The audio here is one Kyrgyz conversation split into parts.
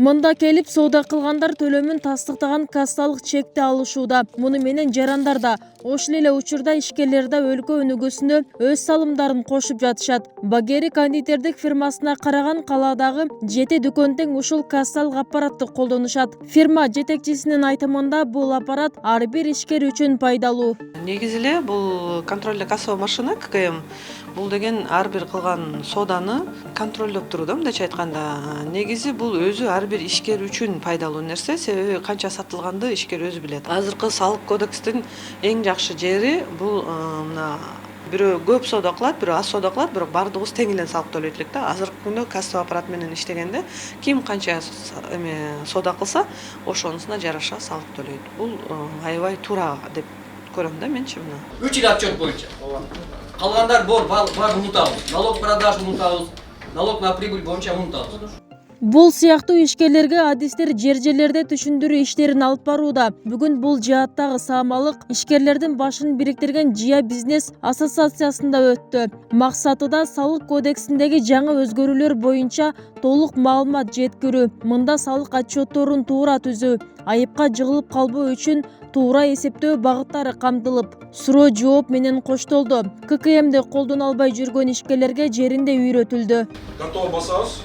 Мында келип соода кылгандар төлөмүн тастыктаган кассалык чекти алышууда. Муну менен жарандар да ошол эле учурда ишкерлер да өлкө өнүгүүсүнө өз салымдарын кошуп жатышат. Багери кондитердик фирмасына караган калаадагы 7 дүкөн тең ушул кассалык аппаратты колдонушат. Фирма жетекчисинин айтымында бул аппарат ар бир ишкер үчүн пайдалуу. Негизи эле бул контролдо кассовый машина ККМ бул деген ар бир кылган сооданы контролдоп туруу да, мындайча айтканда. Негизи бул өзү ар бир ишкер үчүн пайдалуу нерсе, себеби канча сатылганды ишкер өзү билет. Азыркы салык кодекстин эң жакшы жери бул мына бирөө көп соода кылат, бирөө аз соода кылат, бирок баардыгыбыз тең эле салык төлөйт элек да. Азыркы күндө кассовый аппарат менен иштегенде ким канча соода кылса, ошонусуна жараша салык төлөйт. Бул аябай туура деп көрөм да менчи мына. 3 ил отчет боюнча. Калгандар бар унутабыз. Налог продаж унутабыз. Налог на прибыль боюнча унутабыз. Бул сыяктуу ишкерлерге адистер жер-жерлерде түшүндүрүү иштерин алып барууда. Бүгүн бул жааттагы саамалык ишкерлердин башын бириктирген Жия бизнес ассоциациясында өттү. Максаты да салык кодексиндеги жаңы өзгөрүүлөр боюнча толук маалымат жеткирүү, мында салык отчетторун туура түзүү, айыпка жыгылып калбоо үчүн туура эсептөө багыттары камтылып, суроо жооп менен коштолду. ККМди колдоно албай жүргөн ишкерлерге жеринде үйрөтүлдү. Готово басабыз.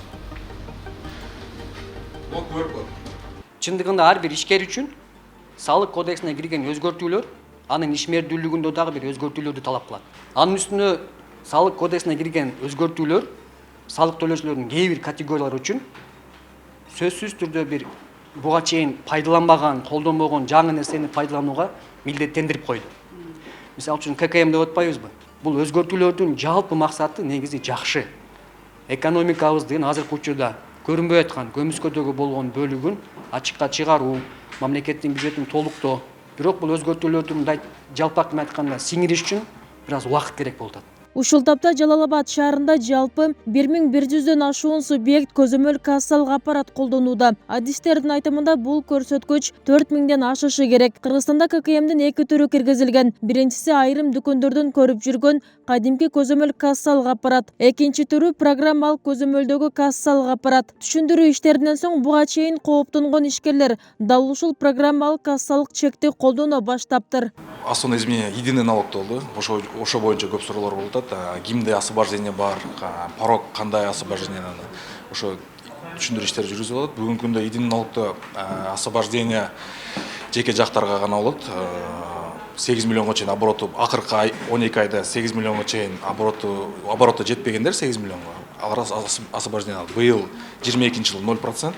Чындыгында ар бир ишкер үчүн салык кодексине кирген өзгөртүүлөр анын ишмердүүлүгүндө дагы бир өзгөртүүлөрдү талап кылат. Анын үстүнө салык кодексине кирген өзгөртүүлөр салык төлөөчүлөрдүн кээ бир категориялары үчүн сөзсүз түрдө бир буга чейин пайдаланбаган, колдонбогон жаңы нерсени пайдаланууга милдеттендирип койду. Мисалы үчүн ККМ деп атпайбызбы? Бул өзгөртүүлөрдүн жалпы максаты негизи жакшы. Экономикабыздын азыркы учурда көрүнбөй аткан көмүскөдөгү болгон бөлүгүн ачыкка чыгаруу, мамлекеттин бюджетин толуктоо. Бирок бул өзгөртүүлөрдү мындай жалпак менен айтканда сиңириш үчүн бир аз убакыт керек болуп атат. Ушул тапта Жалал Абад шаарында жалпы 1100дөн ашуун субъект көзөмөл кассалык аппарат колдонууда. Адистердин айтымында бул көрсөткүч 4000ден ашышы керек. Кыргызстанда ККМдин эки түрү киргизилген. Биринчиси айрым дүкөндөрдөн көрүп жүргөн кадимки көзөмөл кассалык аппарат. Экинчи түрү программалык көзөмөлдөгү кассалык аппарат. Түшүндүрүү иштеринен соң буга чейин кооптонгон ишкерлер дал ушул программалык кассалык чекти колдоно баштаптыр. Основное изменение единый налог болду. Ошо боюнча көп суроолор болуп атат. Кимде освобождение бар, порог кандай освобождение, ошо түшүндүрүү иштери жүргүзүлүп атат. Бүгүнкү күндө единый налогдо освобождение жеке жактарга гана болот. 8 миллионго чейин обороту, акыркы 12 айда 8 миллионго чейин обороту жетпегендер 8 миллионго. Алар освобождение алат. Быйыл 22-жылы 0%.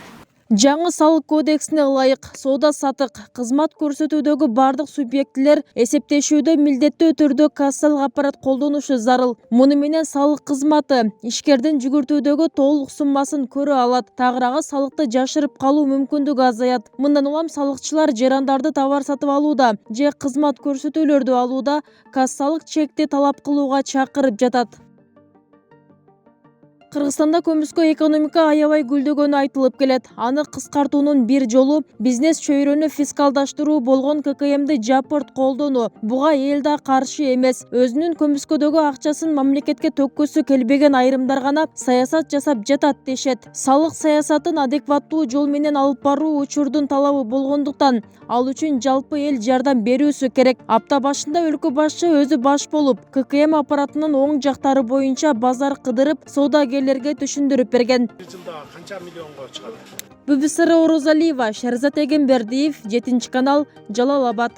Жаңы салык кодексине ылайык соода сатык, кызмат көрсөтүүдөгү бардык субъектилер эсептешүүдө милдеттүү түрдө кассалык аппарат колдонушу зарыл. Муну менен салык кызматы ишкердин жүгүртүүдөгү толук суммасын көрө алат. Тагыраагы салыкты жашырып калуу мүмкүндүгү азаят. Мындан улам салыкчылар жарандарды товар сатып алууда же кызмат көрсөтүүлөрдү алууда кассалык чекти талап кылууга чакырып жатат. Кыргызстанда көмүскө экономика аябай гүлдөгөнү айтылып келет. Аны кыскартуунун бир жолу бизнес чөйрөнү фискалдаштыруу болгон ККМди жапырт колдонуу. Буга эл да каршы эмес. Өзүнүн көмүскөдөгү акчасын мамлекетке төккөсү келбеген айрымдар гана саясат жасап жатат дешет. Салык саясатын адекваттуу жол менен алып баруу учурдун талабы болгондуктан ал үчүн жалпы эл жардам берүүсү керек. Апта башында өлкө башчы өзү баш болуп, ККМ аппаратынын оң жактары боюнча базар кыдырып, соодагерлерге түшүндүрүп берген. Жылда канча миллионго чыгат? Бүбүсара Орозалиева, Шерзат Эгембердиев, 7 канал, Жалал Абад.